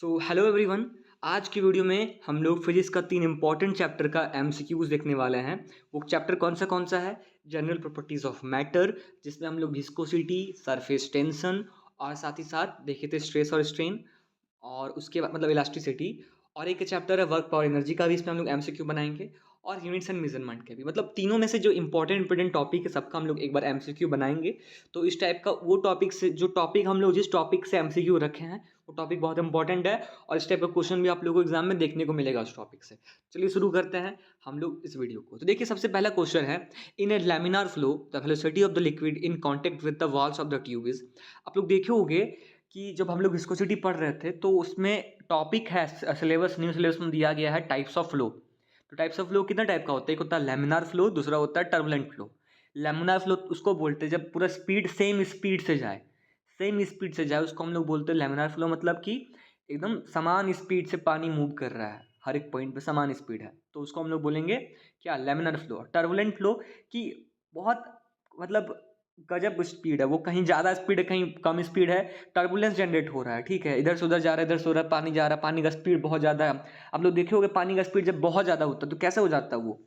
Hello everyone. आज की video में हम लोग फिजिक्स का 3 इंपॉर्टेंट चैप्टर का एमसीक्यूज देखने वाले हैं। वो चैप्टर कौन सा है? जनरल प्रॉपर्टीज ऑफ मैटर, जिसमें हम लोग विस्कोसिटी, सरफेस टेंशन और साथ ही साथ देखे थे स्ट्रेस और स्ट्रेन, और उसके बाद मतलब इलास्टिसिटी। और एक चैप्टर है वर्क पावर एनर्जी का भी, इसमें हम लोग एमसीक्यू बनाएंगे, और यूनिट्स एंड मेजरमेंट के भी। मतलब तीनों में से जो इंपॉर्टेंट टॉपिक है सबका हम लोग एक बार एमसीक्यू बनाएंगे। तो इस टाइप का वो टॉपिक से जो टॉपिक हम लोग जिस टॉपिक से एमसीक्यू रखे हैं वो टॉपिक बहुत इंपॉर्टेंट है, और इस टाइप का क्वेश्चन भी आप लोगों को एग्जाम में देखने को मिलेगा उस टॉपिक से। चलिए शुरू करते हैं हम लोग इस वीडियो को। तो देखिए, सबसे पहला क्वेश्चन है, in a laminar flow the velocity of the liquid in contact with the walls of the tube is. आप लोग देखे होंगे कि जब हम लोग विस्कोसिटी पढ़ रहे थे तो उसमें टॉपिक है, सिलेबस न्यू सिलेबस में दिया गया है टाइप्स ऑफ फ्लो। तो टाइप्स ऑफ फ्लो कितना टाइप का होता है? एक होता है लैमिनार फ्लो, दूसरा होता है टर्बुलेंट फ्लो। लैमिनार फ्लो उसको बोलते हैं जब पूरा स्पीड सेम स्पीड से जाए उसको हम लोग बोलते हैं लैमिनार फ्लो। मतलब कि एकदम समान स्पीड से पानी मूव कर रहा है, हर एक पॉइंट पे समान स्पीड है, तो उसको हम लोग बोलेंगे क्या? Laminar flow. टर्बुलेंट फ्लो की बहुत मतलब गजब स्पीड है, वो कहीं ज़्यादा स्पीड है कहीं कम स्पीड है, टर्बुलेंस जनरेट हो रहा है, ठीक है, इधर से उधर जा रहा है, इधर से उधर पानी जा रहा है, पानी का स्पीड बहुत ज़्यादा है। आप लोग देखे होंगे पानी का स्पीड जब बहुत ज़्यादा होता है तो कैसे हो जाता है? वो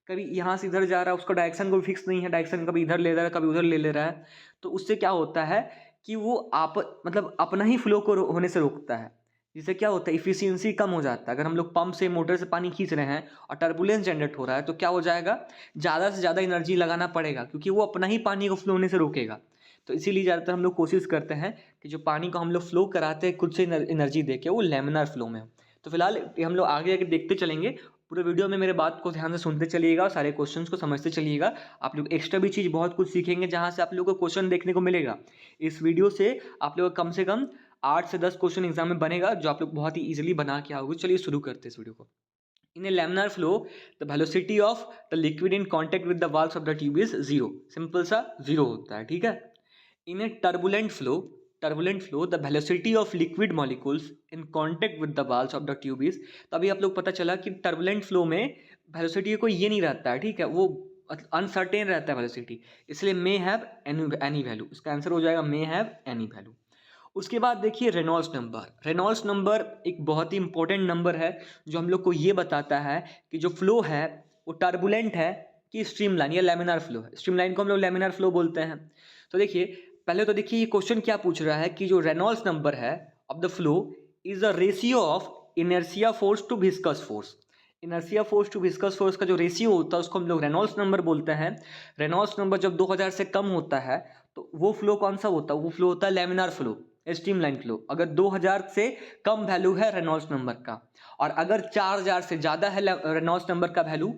कभी यहाँ से इधर जा रहा है, उसका डायरेक्शन कोई फिक्स नहीं है, डायरेक्शन कभी इधर ले रहा है कभी उधर ले ले रहा है। तो उससे क्या होता है कि वो आप मतलब अपना ही फ्लो को होने से रोकता है, जिससे क्या होता है इफिशियंसी कम हो जाता है। अगर हम लोग पंप से मोटर से पानी खींच रहे हैं और टर्बुलेंस जनरेट हो रहा है तो क्या हो जाएगा? ज़्यादा से ज़्यादा एनर्जी लगाना पड़ेगा, क्योंकि वो अपना ही पानी को फ्लो होने से रोकेगा। तो इसीलिए ज़्यादातर हम लोग कोशिश करते हैं कि जो पानी को हम लोग फ्लो कराते हैं खुद से एनर्जी दे के, वो लैमिनार फ्लो में हो। तो फिलहाल हम लोग आगे आगे देखते चलेंगे। पूरे वीडियो में मेरे बात को ध्यान से सुनते चलिएगा और सारे क्वेश्चंस को समझते चलिएगा। आप लोग एक्स्ट्रा भी चीज़ बहुत कुछ सीखेंगे जहाँ से आप लोगों को क्वेश्चन देखने को मिलेगा। इस वीडियो से आप लोग कम से कम 8 से 10 क्वेश्चन एग्जाम में बनेगा, जो आप लोग बहुत ही ईजिली बना के आओगे। चलिए शुरू करते हैं इस वीडियो को। In a laminar flow, the velocity of the liquid in contact with the walls of the tube is zero. Simple सा जीरो होता है, ठीक है। In a turbulent flow, the velocity of liquid molecules in contact with the walls of the tube is। तो अभी आप लोग पता चला कि turbulent flow में velocity कोई ये नहीं रहता है, ठीक है, वो अनसर्टेन रहता है velocity, इसलिए may have any value। इसका आंसर हो जाएगा may have any value। उसके बाद देखिए रेनॉल्ड्स नंबर एक बहुत ही इंपॉर्टेंट नंबर है, जो हम लोग को ये बताता है कि जो फ्लो है वो टर्बुलेंट है कि स्ट्रीमलाइन या लैमिनार फ्लो है। स्ट्रीमलाइन को हम लोग लैमिनार फ्लो बोलते हैं। तो देखिए पहले तो देखिए ये क्वेश्चन क्या पूछ रहा है कि जो रेनॉल्ड्स नंबर है of the flow is the ratio of inertia force to viscous force. Inertia force to viscous force का जो रेशियो होता है उसको हम लोग रेनॉल्ड्स नंबर बोलते हैं। रेनॉल्ड्स नंबर जब 2000 से कम होता है तो वो फ्लो कौन सा होता है? वो फ्लो होता है लैमिनार फ्लो, स्ट्रीमलाइन फ्लो। अगर 2000 से कम वैल्यू है रेनॉल्ड्स नंबर का, और अगर 4000 से ज़्यादा है रेनॉल्ड्स नंबर का वैल्यू,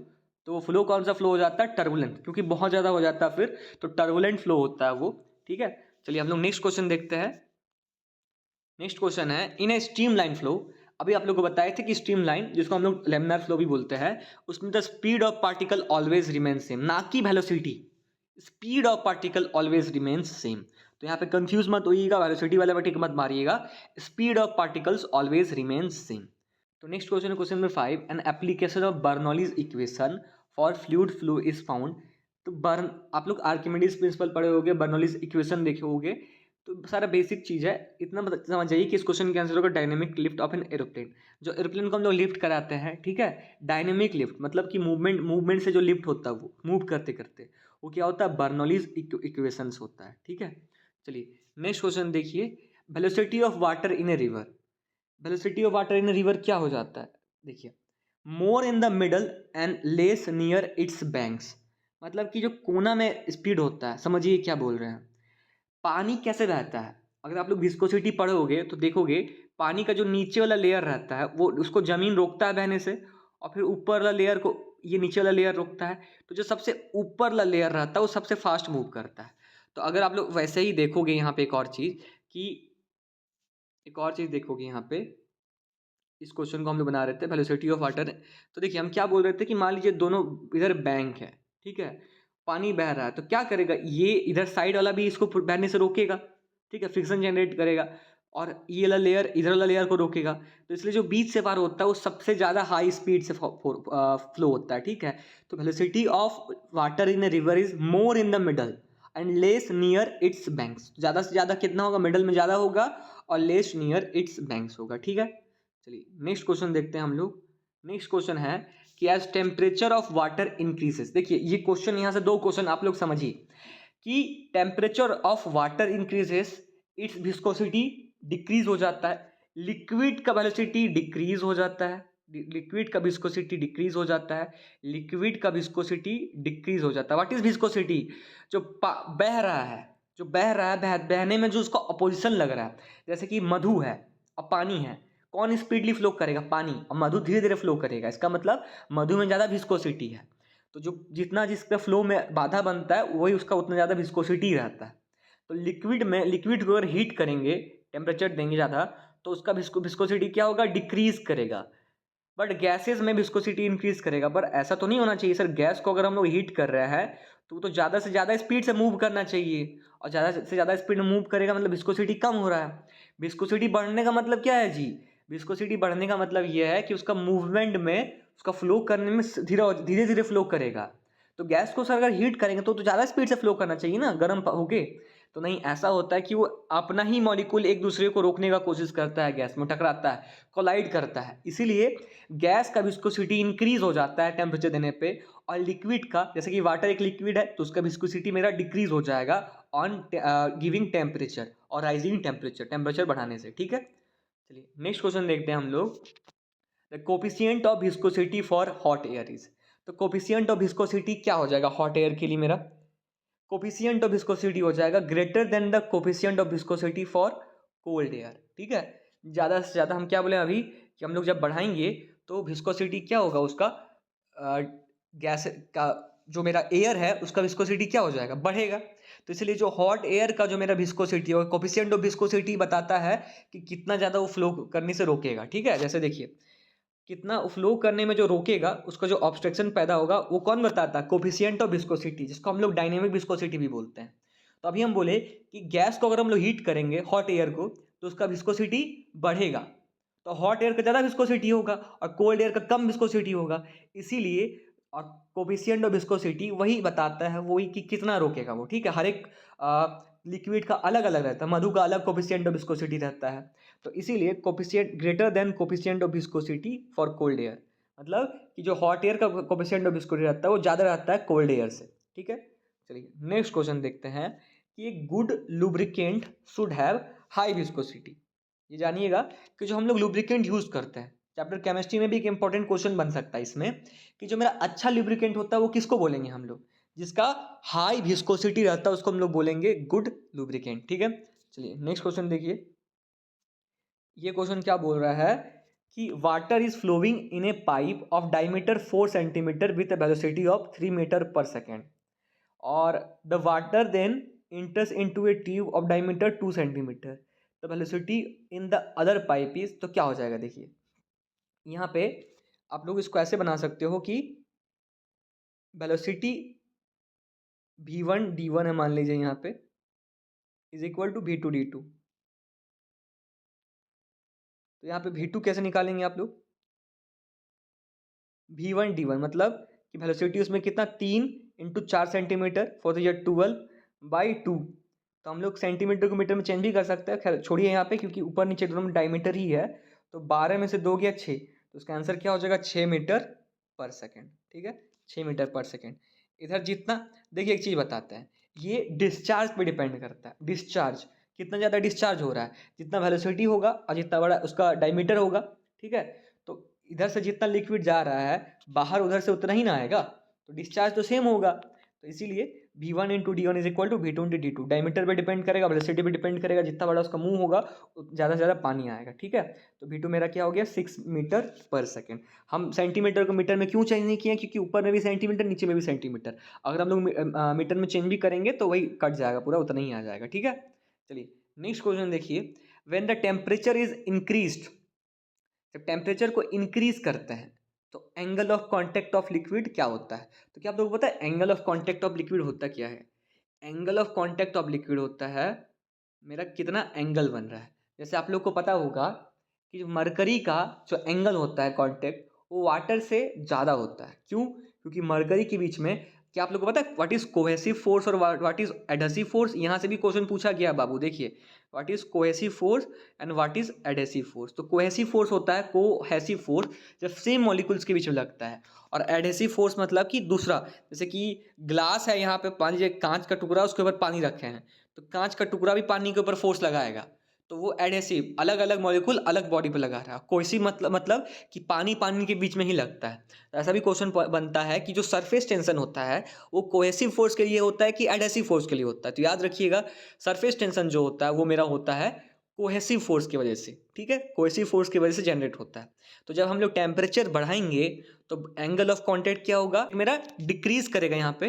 तो वो फ्लो कौन सा फ्लो हो जाता है? टर्बुलेंट, क्योंकि बहुत ज़्यादा हो जाता है फिर, तो टर्बुलेंट फ्लो होता है वो, ठीक है। चलिए हम लोग नेक्स्ट क्वेश्चन देखते हैं। नेक्स्ट क्वेश्चन है, इन ए स्ट्रीमलाइन फ्लो, अभी आप लोग को बताए थे कि स्ट्रीमलाइन जिसको हम लोग लेमिनार फ्लो भी बोलते हैं, उसमें the speed of particle always remain same, ना कि velocity. Speed of particle always remains same. तो यहाँ पे कंफ्यूज मत होइएगा, वेलोसिटी वाला बट मत मारिएगा, speed of particles always remains same. तो नेक्स्ट क्वेश्चन है question number 5, an application of Bernoulli's equation for fluid flow is found. तो बर्न आप लोग आर्किमिडीज प्रिंसिपल पढ़े होंगे, बर्नौलीज इक्वेशन देखे होंगे, तो सारा बेसिक चीज़ है। इतना समझ जाइए कि इस क्वेश्चन के आंसर होगा dynamic lift off an aeroplane. जो एरोप्लेन को हम लोग लिफ्ट कराते हैं, ठीक है, डायनेमिक लिफ्ट मतलब कि मूवमेंट से जो लिफ्ट होता है वो मूव करते करते, वो क्या होता है? बर्नौलीज इक्वेशंस होता है, ठीक है। चलिए नेक्स्ट क्वेश्चन देखिए, velocity of water in a river. Velocity of water in a river क्या हो जाता है? देखिए, more in the middle and less near its banks. मतलब कि जो कोना में स्पीड होता है, समझिए क्या बोल रहे हैं। पानी कैसे बहता है? अगर आप लोग विस्कोसिटी पढ़ोगे तो देखोगे पानी का जो नीचे वाला लेयर रहता है वो उसको जमीन रोकता है बहने से, और फिर ऊपर वाला लेयर को ये नीचे वाला लेयर रोकता है। तो जो सबसे ऊपर वाला लेयर रहता है वो सबसे फास्ट मूव करता है। तो अगर आप लोग वैसे ही देखोगे यहाँ पे एक और चीज़ देखोगे यहाँ पे, इस क्वेश्चन को हम लोग बना रहे थे वेलोसिटी ऑफ वाटर। तो देखिए हम क्या बोल रहे थे कि मान लीजिए दोनों इधर बैंक है, ठीक है, पानी बह रहा है, तो क्या करेगा? ये इधर साइड वाला भी इसको बहने से रोकेगा, ठीक है, फ्रिक्शन जनरेट करेगा, और ये वाला लेयर इधर वाला लेयर को रोकेगा। तो इसलिए जो बीच से पार होता है वो सबसे ज़्यादा हाई स्पीड से फ्लो होता है, ठीक है। तो velocity of water in a river is more in the middle and less near its banks. ज़्यादा से ज़्यादा कितना होगा? मिडल में ज़्यादा होगा और लेस नियर इट्स बैंक्स होगा, ठीक है। चलिए नेक्स्ट क्वेश्चन देखते हैं हम लोग। नेक्स्ट क्वेश्चन है कि as temperature of water increases. देखिए ये क्वेश्चन, यहाँ से दो क्वेश्चन आप लोग समझिए कि temperature of water increases, it's viscosity decrease हो जाता है, लिक्विड का वेलोसिटी डिक्रीज हो जाता है, लिक्विड का विस्कोसिटी डिक्रीज हो जाता है, लिक्विड का विस्कोसिटी डिक्रीज हो जाता है। What is viscosity? जो बह रहा है, जो बह रहा है, बहने में जो उसका अपोजिशन लग रहा है, जैसे कि मधु है और पानी है, कौन स्पीडली फ्लो करेगा? पानी। और मधु धीरे धीरे फ्लो करेगा, इसका मतलब मधु में ज़्यादा विस्कोसिटी है। तो जो जितना जिसका फ्लो में बाधा बनता है वही उसका उतना ज़्यादा विस्कोसिटी रहता है। तो लिक्विड में, लिक्विड को अगर हीट करेंगे, टेम्परेचर देंगे ज़्यादा, तो उसका विस्कोसिटी क्या होगा? डिक्रीज करेगा। बट गैसेस में विस्कोसिटी इंक्रीज करेगा। पर ऐसा तो नहीं होना चाहिए सर, गैस को अगर हम लोग हीट कर रहे हैं तो ज़्यादा से ज़्यादा स्पीड से मूव करना चाहिए, और ज़्यादा से ज़्यादा स्पीड में मूव करेगा मतलब विस्कोसिटी कम हो रहा है। विस्कोसिटी बढ़ने का मतलब क्या है जी? विस्कोसिटी बढ़ने का मतलब यह है कि उसका मूवमेंट में, उसका फ्लो करने में धीरे धीरे फ्लो करेगा। तो गैस को सर अगर हीट करेंगे तो ज़्यादा स्पीड से फ्लो करना चाहिए ना, गर्म होके। तो नहीं, ऐसा होता है कि वो अपना ही मॉलिक्यूल एक दूसरे को रोकने का कोशिश करता है, गैस में टकराता है, कोलाइड करता है। इसीलिए गैस का विस्कोसिटी इंक्रीज हो जाता है टेम्परेचर देने पे, और लिक्विड का, जैसे कि वाटर एक लिक्विड है तो उसका विस्कोसिटी मेरा डिक्रीज हो जाएगा ऑन गिविंग टेम्परेचर और राइजिंग टेम्परेचर, टेम्परेचर बढ़ाने से। ठीक है, चलिए नेक्स्ट क्वेश्चन देखते हैं हम लोग। The coefficient of viscosity for hot air is. तो कोफिशिएंट ऑफ विस्कोसिटी क्या हो जाएगा हॉट एयर के लिए? मेरा कोफिशिएंट ऑफ विस्कोसिटी हो जाएगा greater than the coefficient of viscosity for cold air. ठीक है, ज़्यादा से ज़्यादा हम क्या बोले अभी कि हम लोग जब बढ़ाएंगे तो विस्कोसिटी क्या होगा उसका, गैस का जो मेरा एयर है उसका विस्कोसिटी क्या हो जाएगा? बढ़ेगा। तो इसलिए जो हॉट एयर का जो मेरा विस्कोसिटी है, कोफिशिएंट ऑफ विस्कोसिटी बताता है कि कितना ज़्यादा वो फ्लो करने से रोकेगा। ठीक है, जैसे देखिए कितना फ्लो करने में जो रोकेगा, उसका जो ऑब्स्ट्रक्शन पैदा होगा वो कौन बताता है? कोफिशिएंट ऑफ विस्कोसिटी, जिसको हम लोग डायनेमिक विस्कोसिटी भी बोलते हैं। तो अभी हम बोले कि गैस को अगर हम लोग हीट करेंगे, हॉट एयर को, तो उसका विस्कोसिटी बढ़ेगा। तो हॉट एयर का ज़्यादा विस्कोसिटी होगा और कोल्ड एयर का कम विस्कोसिटी होगा। इसीलिए और कोफिशिएंट ऑफ विस्कोसिटी वही बताता है, वही कि कितना रोकेगा वो। ठीक है, हर एक लिक्विड का अलग अलग रहता है, मधु का अलग कोफिशिएंट ऑफ विस्कोसिटी रहता है। तो इसीलिए coefficient greater than coefficient of viscosity for cold air, मतलब कि जो हॉट एयर का कोफिशिएंट ऑफ विस्कोसिटी रहता है वो ज़्यादा रहता है कोल्ड एयर से। ठीक है, चलिए नेक्स्ट क्वेश्चन देखते हैं कि एक good lubricant should have high viscosity. ये जानिएगा कि जो हम लोग लुब्रिकेंट यूज़ करते हैं, चैप्टर केमिस्ट्री में भी एक इंपॉर्टेंट क्वेश्चन बन सकता है इसमें, कि जो मेरा अच्छा लुब्रिकेंट होता है वो किसको बोलेंगे हम लोग? जिसका हाई विस्कोसिटी रहता है उसको हम लोग बोलेंगे गुड लुब्रिकेंट। ठीक है, चलिए नेक्स्ट क्वेश्चन देखिए। ये क्वेश्चन क्या बोल रहा है कि water is flowing in a pipe of diameter 4 centimetre with a velocity of 3 metre per second, और the water then enters into a tube of diameter 2 centimetre, the velocity in the other pipe is. तो क्या हो जाएगा? देखिए यहाँ पे आप लोग इसको ऐसे बना सकते हो कि वेलोसिटी v1 d1 है, मान लीजिए यहाँ पे, is equal to v2 d2। तो यहाँ पे v2 कैसे निकालेंगे आप लोग? v1 d1 मतलब कि वेलोसिटी उसमें कितना, 3 इंटू 4 सेंटीमीटर, 4 × 12/2। तो हम लोग सेंटीमीटर को मीटर में चेंज भी कर सकते हैं, खैर छोड़िए यहाँ पे, क्योंकि ऊपर नीचे दोनों में डायमीटर ही है। तो 12 में से 2 गया 6, तो उसका आंसर क्या हो जाएगा? 6 मीटर पर सेकेंड। ठीक है, 6 मीटर पर सेकेंड। इधर जितना, देखिए एक चीज़ बताते हैं, ये डिस्चार्ज पे डिपेंड करता है। डिस्चार्ज कितना ज़्यादा डिस्चार्ज हो रहा है, जितना वेलोसिटी होगा और जितना बड़ा उसका डायमीटर होगा। ठीक है, तो इधर से जितना लिक्विड जा रहा है बाहर, उधर से उतना ही ना आएगा, तो डिस्चार्ज तो सेम होगा। तो इसीलिए v1 into D one is equal to v2 into D two. Diameter पे डिपेंड करेगा, वेलोसिटी पे डिपेंड करेगा, जितना बड़ा उसका मुंह होगा ज़्यादा से ज़्यादा पानी आएगा। ठीक है, तो v2 मेरा क्या हो गया? 6 मीटर पर सेकेंड। हम सेंटीमीटर को मीटर में क्यों चेंज नहीं किए? क्योंकि ऊपर में भी सेंटीमीटर, नीचे में भी सेंटीमीटर, अगर हम लोग मीटर में चेंज भी करेंगे तो वही कट जाएगा, पूरा उतना ही आ जाएगा। ठीक है, चलिए नेक्स्ट क्वेश्चन देखिए। When the temperature is increased, जब टेम्परेचर को इंक्रीज करते हैं तो angle of contact of liquid क्या होता है? तो क्या आप लोगों को पता है angle of contact of liquid होता क्या है? Angle of contact of liquid होता है मेरा कितना एंगल बन रहा है। जैसे आप लोग को पता होगा कि जो मरकरी का जो एंगल होता है कांटेक्ट, वो वाटर से ज़्यादा होता है। क्यों? क्योंकि मरकरी के बीच में क्या आप लोगों को पता है व्हाट इज कोहेसिव फोर्स और व्हाट इज एडहेसिव फोर्स? यहाँ से भी क्वेश्चन पूछा गया बाबू, देखिए what is cohesive force and what is adhesive force. तो कोहेसिव फोर्स होता है कोहेसिव फोर्स जब सेम मॉलिक्यूल्स के बीच में लगता है, और एडहेसिव फोर्स मतलब कि दूसरा, जैसे कि ग्लास है, यहाँ पे पानी, कांच का टुकड़ा उसके ऊपर पानी रखे हैं, तो कांच का टुकड़ा भी पानी के ऊपर फोर्स लगाएगा, तो वो एडहेसिव, अलग अलग मॉलिक्यूल अलग बॉडी पे लगा रहा है। कोहेसिव मतलब कि पानी पानी के बीच में ही लगता है। तो ऐसा भी क्वेश्चन बनता है कि जो सरफेस टेंशन होता है वो कोहेसिव फोर्स के लिए होता है कि एडहेसिव फोर्स के लिए होता है। तो याद रखिएगा सरफेस टेंशन जो होता है वो मेरा होता है कोहेसिव फोर्स की वजह से, ठीक है, कोहेसिव फोर्स की वजह से जनरेट होता है। तो जब हम लोग टेम्परेचर बढ़ाएंगे तो एंगल ऑफ कांटेक्ट क्या होगा मेरा, डिक्रीज करेगा, यहाँ पे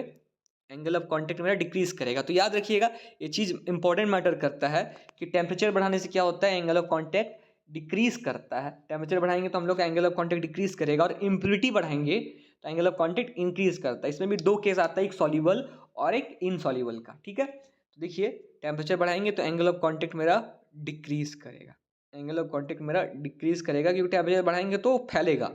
एंगल ऑफ कांटेक्ट मेरा डिक्रीज करेगा। तो याद रखिएगा ये चीज़ इंपॉर्टेंट मैटर करता है कि टेम्परेचर बढ़ाने से क्या होता है, एंगल ऑफ कांटेक्ट डिक्रीज करता है। टेम्परेचर बढ़ाएंगे तो हम लोग का एंगल ऑफ कांटेक्ट डिक्रीज करेगा, और इम्प्योरिटी बढ़ाएंगे तो एंगल ऑफ कांटेक्ट इंक्रीज करता है। इसमें भी दो केस आता है, एक सॉल्युबल और एक इनसॉल्युबल का, ठीक है। तो देखिए टेम्परेचर बढ़ाएंगे तो एंगल ऑफ कांटेक्ट मेरा डिक्रीज करेगा, एंगल ऑफ कांटेक्ट मेरा डिक्रीज करेगा, क्योंकि टेम्परेचर बढ़ाएंगे तो फैलेगा,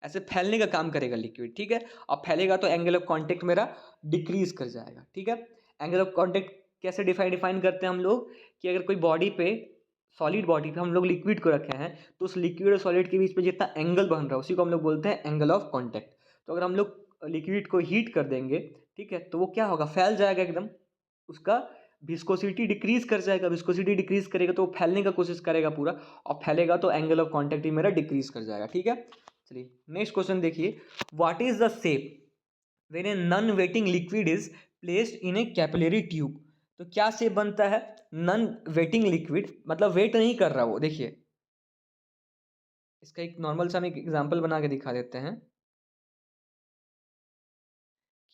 ऐसे फैलने का काम करेगा लिक्विड, ठीक है। अब फैलेगा तो एंगल ऑफ कांटेक्ट मेरा डिक्रीज कर जाएगा, ठीक है। एंगल ऑफ कांटेक्ट कैसे डिफाइन करते हैं हम लोग, कि अगर कोई बॉडी पे, सॉलिड बॉडी पे हम लोग लिक्विड को रखे हैं, तो उस लिक्विड और सॉलिड के बीच में जितना एंगल बन रहा है उसी को हम लोग बोलते हैं एंगल ऑफ कांटेक्ट। तो अगर हम लोग लिक्विड को हीट कर देंगे, ठीक है, तो वो क्या होगा, फैल जाएगा एकदम, उसका विस्कोसिटी डिक्रीज कर जाएगा, विस्कोसिटी डिक्रीज करेगा तो वो फैलने का कोशिश करेगा पूरा, और फैलेगा तो एंगल ऑफ कांटेक्ट भी मेरा डिक्रीज कर जाएगा, ठीक है। चलिए नेक्स्ट क्वेश्चन देखिए, what is the shape when a non waiting liquid is placed in A capillary tube? तो क्या शेप बनता है, नॉन वेटिंग लिक्विड मतलब वेट नहीं कर रहा वो, देखिए इसका एक नॉर्मल सा हम एक एग्जांपल बना के दिखा देते हैं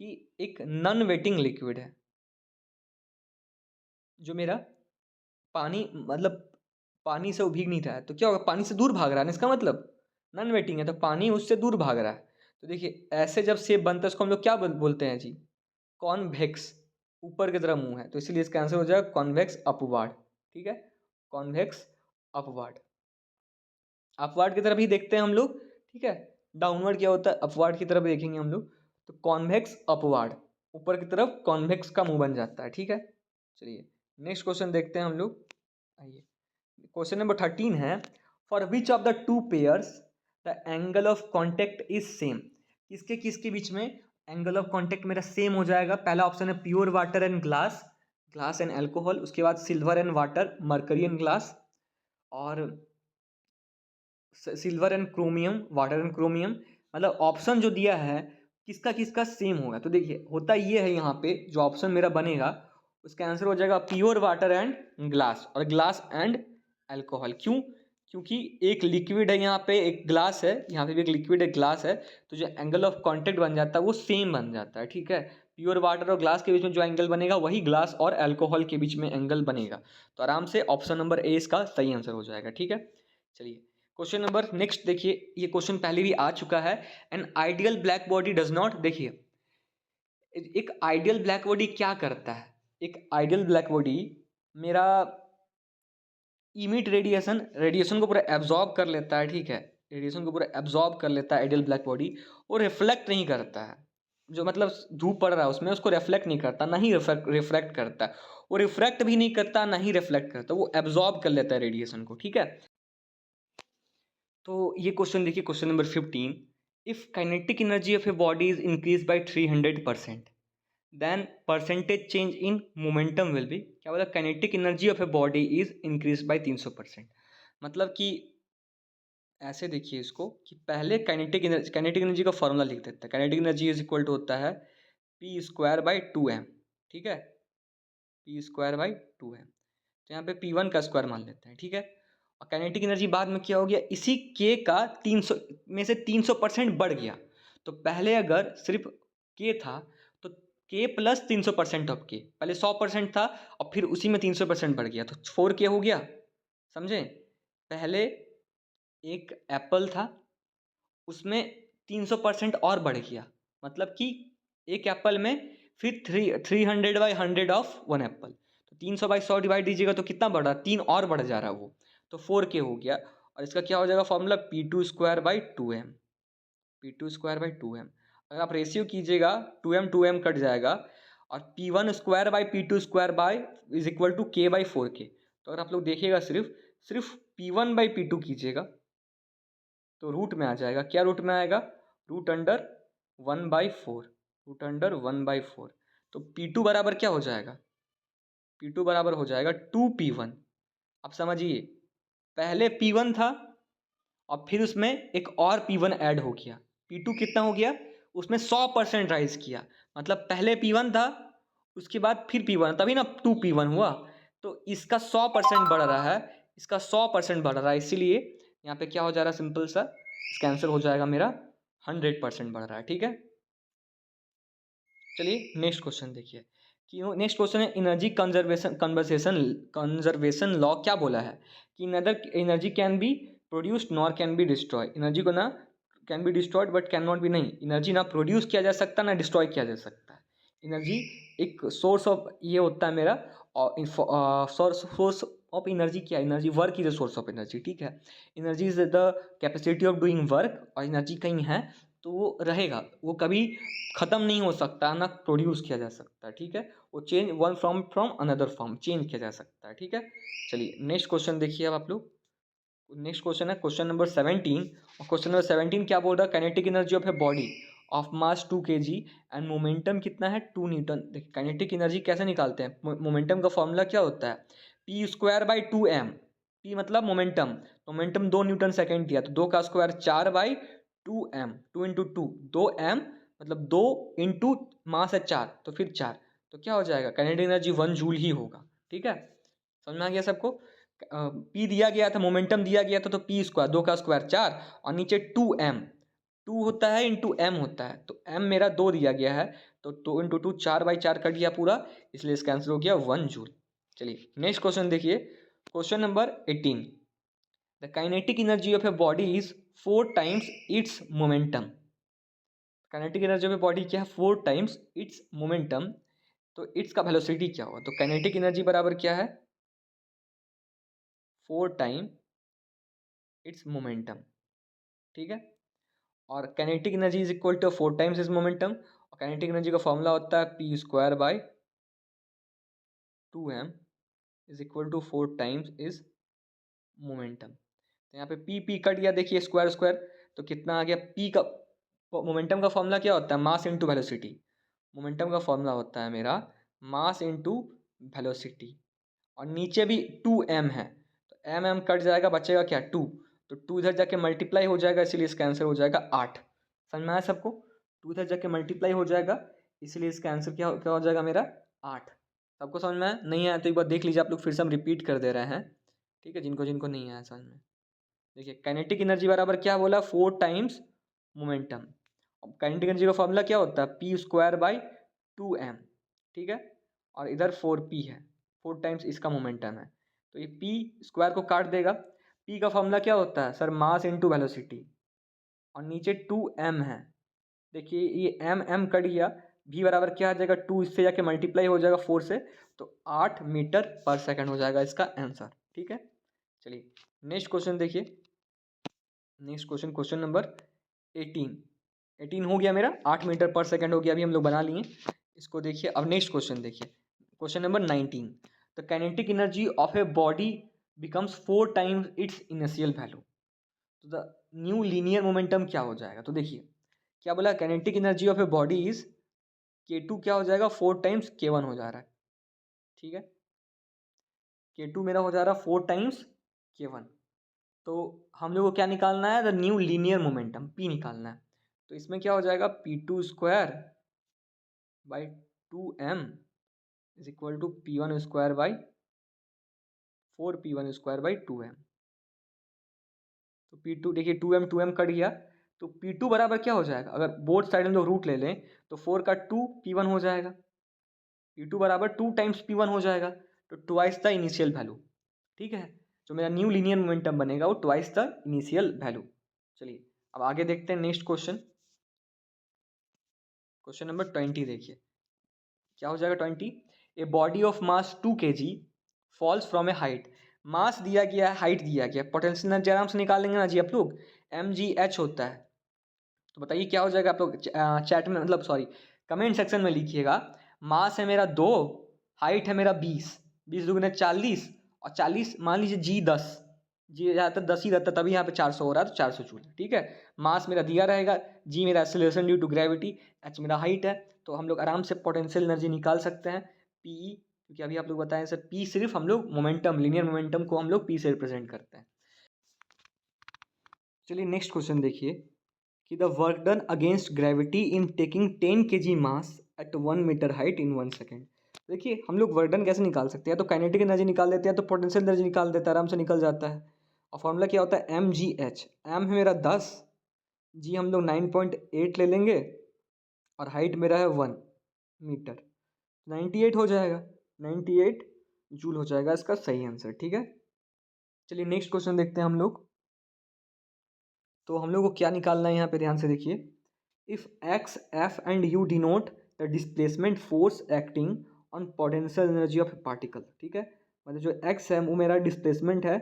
कि एक नॉन वेटिंग लिक्विड है जो मेरा पानी मतलब पानी से वो भीग नहीं रहा है, तो क्या होगा, पानी से दूर भाग रहा है ना, इसका मतलब नॉन वेटिंग है तो पानी उससे दूर भाग रहा है। तो देखिए ऐसे जब शेप बनता है उसको हम लोग क्या बोलते हैं जी, कॉन्वेक्स, ऊपर की तरफ मुंह है, तो इसलिए इसका आंसर हो जाएगा कॉन्वेक्स अपवार्ड, ठीक है, कॉन्वेक्स अपवार्ड। अपवार्ड की तरफ ही देखते हैं हम लोग, ठीक है, डाउनवर्ड क्या होता है, अपवार्ड की तरफ देखेंगे हम लोग, तो कॉन्वेक्स अपवार्ड, ऊपर की तरफ कॉन्वेक्स का मुंह बन जाता है, ठीक है। चलिए नेक्स्ट क्वेश्चन देखते हैं हम लोग, आइए क्वेश्चन नंबर 13 है, for which of the two pairs the angle of contact is same? किसके किसके बीच में एंगल ऑफ कॉन्टेक्ट मेरा सेम हो जाएगा? पहला ऑप्शन है pure water and glass, glass and alcohol, उसके बाद silver and water, mercury and glass, और silver and chromium, water and chromium. मतलब ऑप्शन जो दिया है किसका किसका सेम होगा, तो देखिए होता ये है, यहाँ पे जो ऑप्शन मेरा बनेगा उसका आंसर हो जाएगा प्योर वाटर एंड ग्लास, और ग्लास एंड अल्कोहल। क्यों? क्योंकि एक लिक्विड है यहाँ पे, एक ग्लास है, यहाँ पे भी एक लिक्विड एक ग्लास है, तो जो एंगल ऑफ कांटेक्ट बन जाता है वो सेम बन जाता है, ठीक है। प्योर वाटर और ग्लास के बीच में जो एंगल बनेगा वही ग्लास और अल्कोहल के बीच में एंगल बनेगा। तो आराम से ऑप्शन नंबर ए इसका सही आंसर हो जाएगा, ठीक है। चलिए क्वेश्चन नंबर नेक्स्ट देखिए, ये क्वेश्चन पहले भी आ चुका है, an ideal black body does not, देखिए एक आइडियल ब्लैक बॉडी क्या करता है, एक आइडियल ब्लैक बॉडी मेरा इमिट रेडिएशन, रेडिएशन को पूरा एब्जॉर्ब कर लेता है, ठीक है, रेडिएशन को पूरा एब्जॉर्ब कर लेता है आइडियल ब्लैक बॉडी, और रिफ्लेक्ट नहीं करता है, जो मतलब धूप पड़ रहा है उसमें उसको रिफ्लेक्ट नहीं करता, ना ही रिफ्लेक्ट करता है, वो रिफ्रैक्ट भी नहीं करता ना ही रिफ्लेक्ट करता, वो एब्जॉर्ब कर लेता है रेडिएशन को, ठीक है। तो ये क्वेश्चन देखिए, question number 15, if kinetic energy of a body is increase by 300%, then percentage change in momentum will be, क्या बोला, kinetic energy of a body is increase by 300%, मतलब कि ऐसे देखिए इसको कि पहले काइनेटिक एनर्जी का फॉर्मूला लिख देते हैं, kinetic energy is equal to होता है पी स्क्वायर बाई 2m, ठीक है, पी स्क्वायर बाई 2m, तो यहाँ पे P1 का स्क्वायर मान लेते हैं, ठीक है। और काइनेटिक एनर्जी बाद में क्या हो गया, इसी K का 300 में से 300% बढ़ गया, तो पहले अगर सिर्फ K था तो K प्लस 300% ऑफ K, पहले 100% था और फिर उसी में 300% बढ़ गया तो 4K हो गया, समझे। पहले एक एप्पल था उसमें 300% और बढ़ गया, मतलब कि एक एप्पल में फिर 300/100 ऑफ वन एप्पल, तो 300/100 डिवाइड दीजिएगा तो कितना बढ़ रहा, 3 और बढ़ जा रहा है वो, तो 4K हो गया। और इसका क्या हो जाएगा formula, P2 square by 2m, P2 square by 2m। अगर आप रेशियो कीजिएगा 2m कट जाएगा, और P1² by P2² by is equal to K/4K। तो अगर आप लोग देखिएगा सिर्फ P1/P2 कीजिएगा तो रूट में आ जाएगा। क्या रूट में आएगा? √1/4, √1/4। तो P2 बराबर क्या हो जाएगा? P2 बराबर हो जाएगा 2P1। अब समझिए, पहले P1 था और फिर उसमें एक और P1 ऐड हो गया। P2 कितना हो गया? उसमें 100% राइज किया। मतलब पहले P1 था, उसके बाद फिर P1, तभी ना 2P1 हुआ। तो इसका 100% बढ़ रहा है, इसका 100% बढ़ रहा है, इसीलिए यहाँ पे क्या हो जा रहा है? सिंपल सा इसका आंसर हो जाएगा मेरा 100% बढ़ रहा है। ठीक है, चलिए नेक्स्ट क्वेश्चन देखिए। कि नेक्स्ट क्वेश्चन है एनर्जी कंजर्वेशन लॉ क्या बोला है? कि नदर energy can be produced nor can be destroy. Energy को ना can be destroyed but can not be, नहीं, एनर्जी ना प्रोड्यूस किया जा सकता ना डिस्ट्रॉय किया जा सकता है। एनर्जी एक सोर्स ऑफ ये होता है मेरा, और सोर्स ऑफ एनर्जी क्या है? Energy work is a source of energy. ठीक है, energy is the capacity of doing work, और एनर्जी कहीं है तो वो रहेगा, वो कभी ख़त्म नहीं हो सकता, ना प्रोड्यूस किया जा सकता। ठीक है, वो change one from another form change किया जा सकता है। ठीक है, चलिए नेक्स्ट क्वेश्चन देखिए अब आप लोग। नेक्स्ट क्वेश्चन है क्वेश्चन नंबर 17। और क्वेश्चन नंबर 17 क्या बोल रहा है? Kinetic energy of a body of mass 2 kg and momentum कितना है? 2 न्यूटन। देखिए काइनेटिक एनर्जी कैसे निकालते हैं? मोमेंटम का फॉर्मूला क्या होता है? P²/2m। P मतलब मोमेंटम, मोमेंटम 2 न्यूटन सेकेंड दिया तो 2 का स्क्वायर 4/2m, 2 इंटू 2 2m, मतलब 2 इंटू मास है 4 तो फिर 4, तो क्या हो जाएगा? काइनेटिक एनर्जी 1 जूल ही होगा। ठीक है, समझ में आ गया सबको? पी दिया गया था, मोमेंटम दिया गया था, तो P², 2 का स्क्वायर 4 और नीचे 2m, 2 होता है इंटू m होता है, तो m मेरा 2 दिया गया है, तो 2 इंटू 2 4/4 कट गया पूरा, इसलिए इसका आंसर हो गया 1 जूल। चलिए नेक्स्ट क्वेश्चन देखिए, question number 18। The kinetic energy of a body is 4 times it's momentum. Kinetic energy of a body क्या है? 4 टाइम्स इट्स मोमेंटम। तो इट्स का वेलोसिटी क्या होगा? तो काइनेटिक एनर्जी बराबर क्या है? 4 टाइम इट्स मोमेंटम। ठीक है, और kinetic energy is equal to 4 times is momentum, और काइनेटिक एनर्जी का फॉर्मूला होता है P²/2m is equal to 4 times is momentum. तो यहाँ पे P कट गया, देखिए स्क्वायर स्क्वायर, तो कितना आ गया? P का मोमेंटम का फॉर्मूला क्या होता है? Mass into velocity. मोमेंटम का फॉर्मूला होता है मेरा मास इंटू वेलोसिटी, और नीचे भी 2m है, तो m कट जाएगा, बचेगा क्या? 2, तो 2 इधर जाके मल्टीप्लाई हो जाएगा, इसीलिए इसका आंसर हो जाएगा 8। समझ में आया सबको? 2 इधर जाके मल्टीप्लाई हो जाएगा, इसलिए इसका आंसर क्या हो जाएगा मेरा? 8। सबको समझ में आया? नहीं आया तो एक बार देख लीजिए आप लोग, फिर से हम रिपीट कर दे रहे हैं। ठीक है, जिनको जिनको नहीं आया समझ में। देखिए काइनेटिक एनर्जी बराबर क्या बोला? 4 टाइम्स मोमेंटम। अब काइनेटिक एनर्जी का फॉर्मूला क्या होता है? P²/2m। ठीक है, और इधर 4p है, 4 टाइम्स इसका मोमेंटम है, तो ये P² को काट देगा। P का फॉर्मूला क्या होता है सर? मास इंटू वेलोसिटी, और नीचे 2m है, देखिए ये m कट गया, v बराबर क्या आ जाएगा? 2, इससे जाके मल्टीप्लाई हो जाएगा 4 से, तो 8 मीटर पर सेकंड हो जाएगा इसका आंसर। ठीक है, चलिए नेक्स्ट क्वेश्चन देखिए। नेक्स्ट क्वेश्चन, क्वेश्चन नंबर 18 हो गया मेरा, 8 मीटर पर सेकंड हो गया, अभी हम लोग बना लिए इसको। देखिए अब नेक्स्ट क्वेश्चन देखिए, question number 19। The kinetic energy of a body becomes 4 times it's initial value, तो द न्यू लीनियर मोमेंटम क्या हो जाएगा? तो देखिए क्या बोला? Kinetic energy of a body is K2 क्या हो जाएगा? 4 टाइम्स K1 हो जा रहा है। ठीक है, K2 मेरा हो जा रहा है 4 टाइम्स K1, तो हम लोग को क्या निकालना है? The new linear momentum P निकालना है। तो इसमें क्या हो जाएगा? P2²/2m is equal to P1²/4P1²/2m। तो P2 देखिए 2m कट गया, तो P2 बराबर क्या हो जाएगा? अगर बोथ साइड हम लोग रूट ले लें तो 4 का 2 P1 हो जाएगा, P2 बराबर 2 टाइम्स P1 हो जाएगा, तो ट्वाइस द इनिशियल वैल्यू। ठीक है, जो मेरा न्यू लीनियर मोमेंटम बनेगा वो ट्वाइस द इनिशियल वैल्यू। चलिए अब आगे देखते हैं नेक्स्ट क्वेश्चन, क्वेश्चन नंबर 20 देखिए क्या हो जाएगा? 20, a body of mass 2 kg falls from a height. Mass दिया गया है, हाइट दिया गया, पोटेंशियल एनर्जी आराम से निकालेंगे ना जी आप लोग, mgh होता है, तो बताइए क्या हो जाएगा, आप लोग चैट में मतलब सॉरी कमेंट सेक्शन में लिखिएगा। मास है मेरा 2, हाइट है मेरा 20, 20×40 और 40 मान लीजिए जी 10, जी ज़्यादातर 10 ही रहता है, तभी यहाँ पे 400 हो रहा है, तो 400 जूल, ठीक है। मास मेरा दिया रहेगा, जी मेरा acceleration due to gravity, H मेरा हाइट है, तो हम लोग आराम से पोटेंशियल एनर्जी निकाल सकते हैं पी, क्योंकि अभी आप लोग बताएं सर पी सिर्फ हम लोग मोमेंटम, लीनियर मोमेंटम को हम लोग पी से रिप्रेजेंट करते हैं। चलिए नेक्स्ट क्वेश्चन देखिए कि the work done against gravity in taking 10 kg mass at 1 metre height in 1 second. देखिए हम लोग वर्क डन कैसे निकाल सकते हैं, तो काइनेटिक एनर्जी निकाल देते हैं, तो पोटेंशियल एनर्जी निकाल देते हैं, आराम से निकल जाता है। और फॉर्मूला क्या होता है, mgh, एम है मेरा 10, जी हम लोग 9.8 ले लेंगे और हाइट मेरा है 1 मीटर, 98 हो जाएगा, 98 जूल हो जाएगा इसका सही आंसर, ठीक है। चलिए नेक्स्ट क्वेश्चन देखते हैं हम लोग। तो हम लोग को क्या निकालना है यहाँ पे, ध्यान से देखिए। If x F and you denote the displacement force acting on potential energy of A particle, ठीक है। मतलब जो एक्स है वो मेरा डिस्प्लेसमेंट है,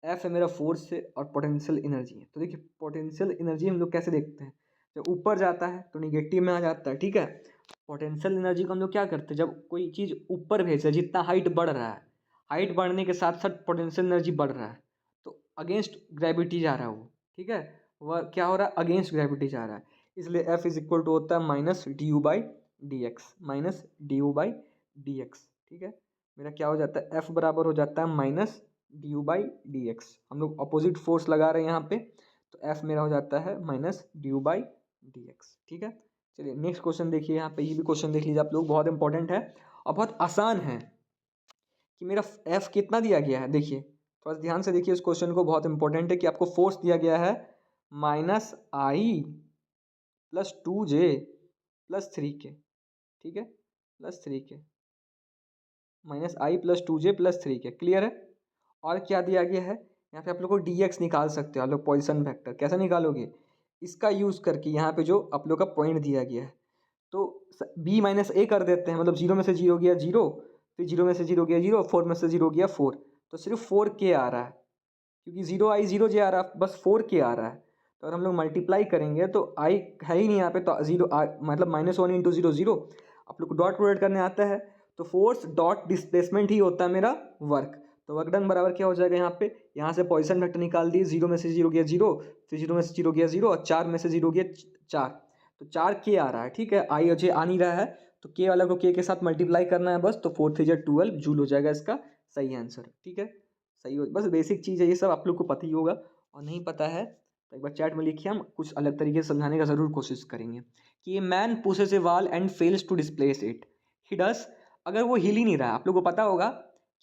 एफ है मेरा फोर्स है और पोटेंशियल एनर्जी है। तो देखिए पोटेंशियल एनर्जी हम लोग कैसे देखते हैं, जब ऊपर जाता है तो निगेटिव में आ जाता है, ठीक है। पोटेंशियल एनर्जी को हम लोग क्या करते हैं, जब कोई चीज़ ऊपर भेजते हैं, जितना हाइट बढ़ रहा है, हाइट बढ़ने के साथ साथ पोटेंशियल एनर्जी बढ़ रहा है, तो अगेंस्ट ग्रेविटी जा रहा है वो, ठीक है। वह क्या हो रहा है, अगेंस्ट ग्रेविटी जा रहा है, इसलिए F इज इक्वल टू होता है minus D you by D x, minus D you by D x, ठीक है। मेरा क्या हो जाता है, F बराबर हो जाता है minus D you by D x. हम लोग अपोजिट फोर्स लगा रहे हैं यहाँ पे, तो F मेरा हो जाता है minus D you by D x, ठीक है। चलिए नेक्स्ट क्वेश्चन देखिए, यहाँ पे ये भी क्वेश्चन देख लीजिए आप लोग, बहुत इंपॉर्टेंट है और बहुत आसान है कि मेरा F कितना दिया गया है। देखिए थोड़ा सा ध्यान से देखिए इस क्वेश्चन को, बहुत इंपॉर्टेंट है कि आपको फोर्स दिया गया है minus I plus 2j plus 3k, ठीक है, plus 3k, minus I plus 2j plus 3k, clear है। और क्या दिया गया है यहाँ पे, आप लोग को dx निकाल सकते हो आप लोग, पॉइसन फैक्टर कैसे निकालोगे, इसका यूज़ करके यहाँ पे जो आप लोग का पॉइंट दिया गया है, तो b माइनस ए कर देते हैं, मतलब जीरो में से जीरो गया जीरो, फिर जीरो में से जीरो गया जीरो, 4 में से जीरो गया 4, तो सिर्फ 4k आ रहा है, क्योंकि जीरो आई जीरो जे आ रहा है, बस 4k आ रहा है। तो अगर हम लोग मल्टीप्लाई करेंगे तो आई है ही नहीं यहाँ पे, तो जीरो मतलब -1 इंटू जीरो जीरो, आप लोग को डॉट प्रोडक्ट करने आता है, तो फोर्स डॉट डिस्प्लेसमेंट ही होता है मेरा वर्क। तो वर्क डन बराबर क्या हो जाएगा यहाँ पे, यहाँ से पॉइसन फैक्टर निकाल दिए, जीरो में से जीरो गया जीरो, फिर जीरो में से जीरो गया जीरो और 4 में से जीरो गया 4, तो 4k आ रहा है, ठीक है। आई जे आ नहीं रहा है, तो k वाला को k के साथ मल्टीप्लाई करना है बस, तो 4 3 12 जूल हो जाएगा इसका सही आंसर, ठीक है। सही हो, बस बेसिक चीज़ है ये सब, आप लोग को पता ही होगा, और नहीं पता है तो एक बार चैट में लिखिए, हम कुछ अलग तरीके से समझाने का ज़रूर कोशिश करेंगे। कि ये man pushes a wall and fails to displace it, he does, अगर वो हिल ही नहीं रहा है, आप लोग को पता होगा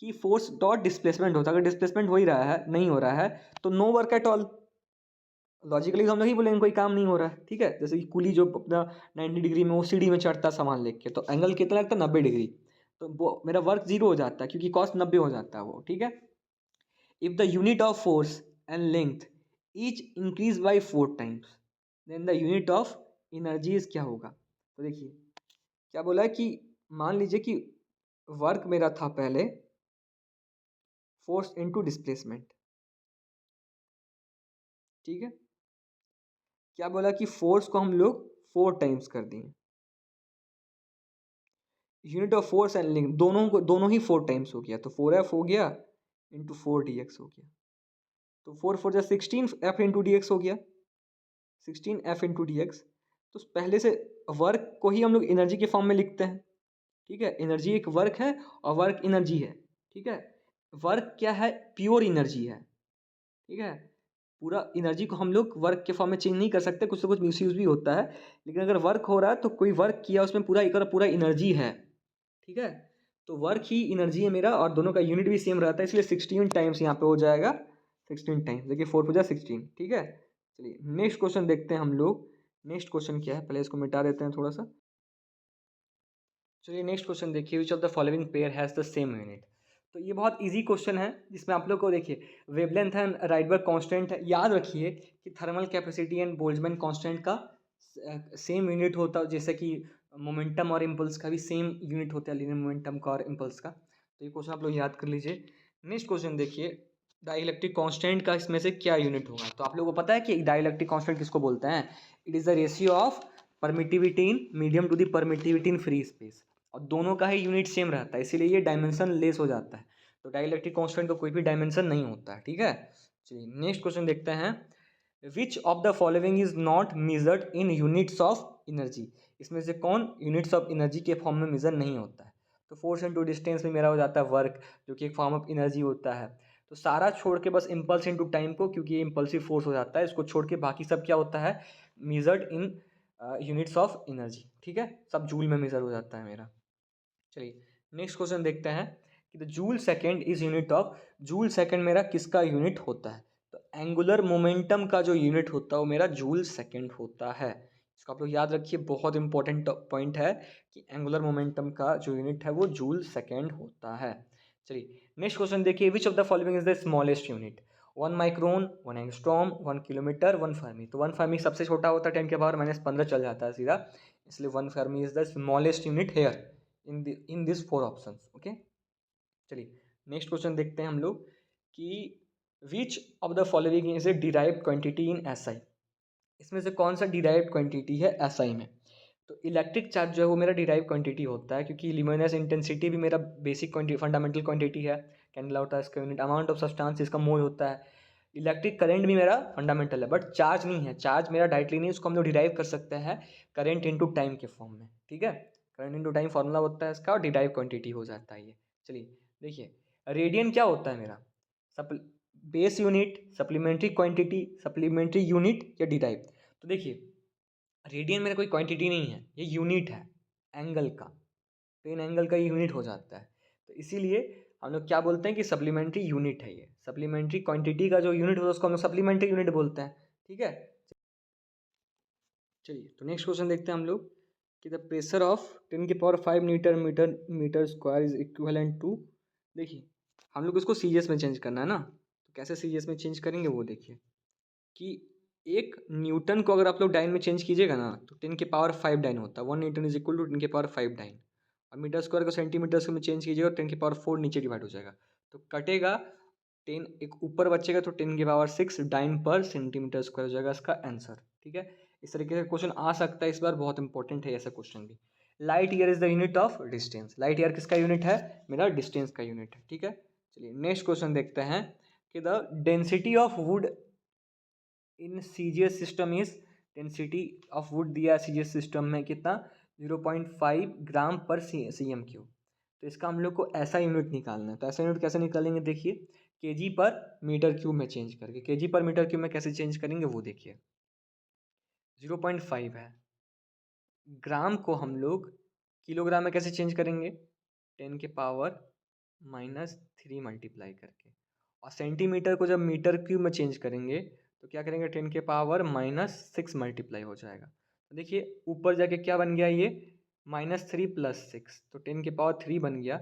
कि फोर्स डॉट डिस्प्लेसमेंट होता है, अगर डिस्प्लेसमेंट हो ही रहा है, नहीं हो रहा है, तो no work at all, logically हम लोग ही बोलेंगे कोई काम नहीं हो रहा है, ठीक है। जैसे कि कुली जो अपना 90 डिग्री में वो सीढ़ी में चढ़ता सामान लेके, तो एंगल कितना लगता है, 90 डिग्री, तो वो मेरा वर्क जीरो हो जाता है, क्योंकि कॉस्ट 90 हो जाता है वो, ठीक है। If the unit of force and length each increase by 4 times, then the unit of energy is क्या होगा। तो देखिए क्या बोला है कि मान लीजिए कि वर्क मेरा था पहले फोर्स इनटू डिस्प्लेसमेंट, ठीक है। क्या बोला कि फोर्स को हम लोग 4 टाइम्स कर दिए, unit of force and length दोनों ही 4 टाइम्स हो गया, तो 4f हो गया इंटू 4dx हो गया, तो 4 4 16 f इंटू डी एक्स हो गया, 16 एफ इंटू डी एक्स। तो पहले से वर्क को ही हम लोग एनर्जी के फॉर्म में लिखते हैं, ठीक है। एनर्जी एक वर्क है और वर्क एनर्जी है, ठीक है। वर्क क्या है, प्योर एनर्जी है, ठीक है। पूरा एनर्जी को हम लोग वर्क के फॉर्म में चेंज नहीं कर सकते, कुछ ना कुछ मिसयूज भी होता है, लेकिन अगर वर्क हो रहा है तो कोई वर्क किया उसमें पूरा एक पूरा एनर्जी है, ठीक है। तो वर्क ही एनर्जी है मेरा, और दोनों का यूनिट भी सेम रहता है, इसलिए 16 टाइम्स यहाँ पे हो जाएगा, 16 टाइम्स, देखिए 4 4 16, ठीक है। चलिए नेक्स्ट क्वेश्चन देखते हैं हम लोग। नेक्स्ट क्वेश्चन क्या है, पहले इसको मिटा देते हैं थोड़ा सा। चलिए नेक्स्ट क्वेश्चन देखिए, विच of the following pair has the same unit. तो ये बहुत इजी क्वेश्चन है, जिसमें आप लोग को देखिए वेवलेंथ एंड राइडबर्ग कांस्टेंट है, याद रखिए कि thermal capacity and Boltzmann constant का सेम यूनिट होता है, जैसे कि मोमेंटम और इम्पल्स का भी सेम यूनिट होता है, लीनियर मोमेंटम का और इम्पल्स का। तो ये क्वेश्चन आप लोग याद कर लीजिए। नेक्स्ट क्वेश्चन देखिए, डाइलेक्ट्रिक कांस्टेंट का इसमें से क्या यूनिट होगा? तो आप लोगों को पता है कि डाइलेक्ट्रिक कांस्टेंट किसको बोलते हैं? It is the ratio of permittivity in medium to the permittivity in free space, और दोनों का ही यूनिट सेम रहता है, इसीलिए ये डायमेंशन लेस हो जाता है। तो डाइलेक्ट्रिक कांस्टेंट का कोई भी डायमेंशन नहीं होता है, ठीक है। चलिए नेक्स्ट क्वेश्चन देखते हैं। विच of the following is not measured in units of energy? इसमें से कौन यूनिट्स ऑफ एनर्जी के फॉर्म में मेजर नहीं होता है? तो फोर्स इनटू डिस्टेंस में मेरा हो जाता है वर्क, जो कि एक फॉर्म ऑफ एनर्जी होता है। तो सारा छोड़ के बस इम्पल्स इनटू टाइम को, क्योंकि ये इम्पल्सिव फोर्स हो जाता है, इसको छोड़ के बाकी सब क्या होता है? Measured in units of energy, ठीक है, सब जूल में मेजर हो जाता है मेरा। चलिए नेक्स्ट क्वेश्चन देखते हैं कि the joule second is unit of, joule second मेरा किसका यूनिट होता है? तो एंगुलर मोमेंटम का जो यूनिट होता है वो मेरा जूल सेकेंड होता है। इसको आप लोग याद रखिए, बहुत इंपॉर्टेंट पॉइंट है कि एंगुलर मोमेंटम का जो यूनिट है वो जूल सेकेंड होता है। चलिए नेक्स्ट क्वेश्चन देखिए, विच of the following is the smallest unit? 1 micron, 1 angstrom, 1 kilometre, 1 Fermi. तो 1 फर्मी सबसे छोटा होता है, 10⁻⁻15 चल जाता है सीधा, इसलिए 1 Fermi is the smallest unit here in this 4 options, okay. चलिए नेक्स्ट क्वेश्चन देखते हैं हम लोग कि विच of the following is a derived quantity in SI? इसमें से कौन सा डिराइव्ड क्वांटिटी है एसआई में? तो इलेक्ट्रिक चार्ज जो है वो मेरा डिराइव क्वांटिटी होता है, क्योंकि ल्यूमिनस इंटेंसिटी भी मेरा बेसिक क्वांटिटी, फंडामेंटल क्वांटिटी है, कैंडला होता है इसका यूनिट, अमाउंट ऑफ सब्सटेंस इसका मोल होता है। इलेक्ट्रिक करंट भी मेरा फंडामेंटल है, बट चार्ज नहीं है, चार्ज मेरा डायरेक्टली नहीं, उसको हम लोग डिराइव कर सकते हैं करंट इनटू टाइम के फॉर्म में, ठीक है। करंट इनटू टाइम फॉर्मूला होता है इसका, और डिराइव क्वांटिटी हो जाता है ये। चलिए देखिए, रेडियन क्या होता है मेरा? Base unit, supplementary quantity, supplementary unit या डिराइव? तो देखिए, रेडियन मेरा कोई क्वांटिटी नहीं है, ये यूनिट है एंगल का, तो इन एंगल का यूनिट हो जाता है। तो इसीलिए हम लोग क्या बोलते हैं कि सप्लीमेंट्री यूनिट है ये, सप्लीमेंट्री क्वांटिटी का जो यूनिट होता है उसको हम लोग सप्लीमेंट्री यूनिट बोलते हैं, ठीक है। चलिए तो नेक्स्ट क्वेश्चन देखते हैं हम लोग कि the pressure of 10⁵ metre metre metre square is equivalent to, देखिए हम लोग इसको सीजीएस में चेंज करना है ना, तो कैसे सीजीएस में चेंज करेंगे वो देखिए कि एक न्यूटन को अगर आप लोग डाइन में चेंज कीजिएगा ना, तो 10⁵ डाइन होता है, 1 newton is equal to 10⁵ dyne. और मीटर स्क्वायर को सेंटीमीटर में चेंज कीजिएगा तो 10⁴ नीचे डिवाइड हो जाएगा, तो कटेगा 10, एक ऊपर बचेगा तो 10⁶ डाइन पर सेंटीमीटर स्क्वायर हो जाएगा इसका आंसर, ठीक है। इस तरीके से क्वेश्चन आ सकता है इस बार, बहुत इंपॉर्टेंट है ऐसा क्वेश्चन भी। Light year is the unit of distance, light year किसका यूनिट है? मेरा डिस्टेंस का यूनिट है, ठीक है। चलिए नेक्स्ट क्वेश्चन देखते हैं कि the density of would in CGS system is, density of would दिया सीजीएस सिस्टम में कितना? 0.5 ग्राम पर सीएम क्यूब। तो इसका हम लोग को ऐसा यूनिट निकालना है, तो ऐसा यूनिट कैसे निकालेंगे देखिए, केजी पर मीटर क्यूब में चेंज करके। केजी पर मीटर क्यूब में कैसे चेंज करेंगे वो देखिए, 0.5 है, ग्राम को हम लोग किलोग्राम में कैसे चेंज करेंगे? 10⁻³ मल्टीप्लाई करके। और सेंटीमीटर को जब मीटर क्यूब में चेंज करेंगे तो क्या करेंगे? 10⁻⁻6 मल्टीप्लाई हो जाएगा। तो देखिए ऊपर जाके क्या बन गया ये, -3 + 6, तो 10⁻³ बन गया।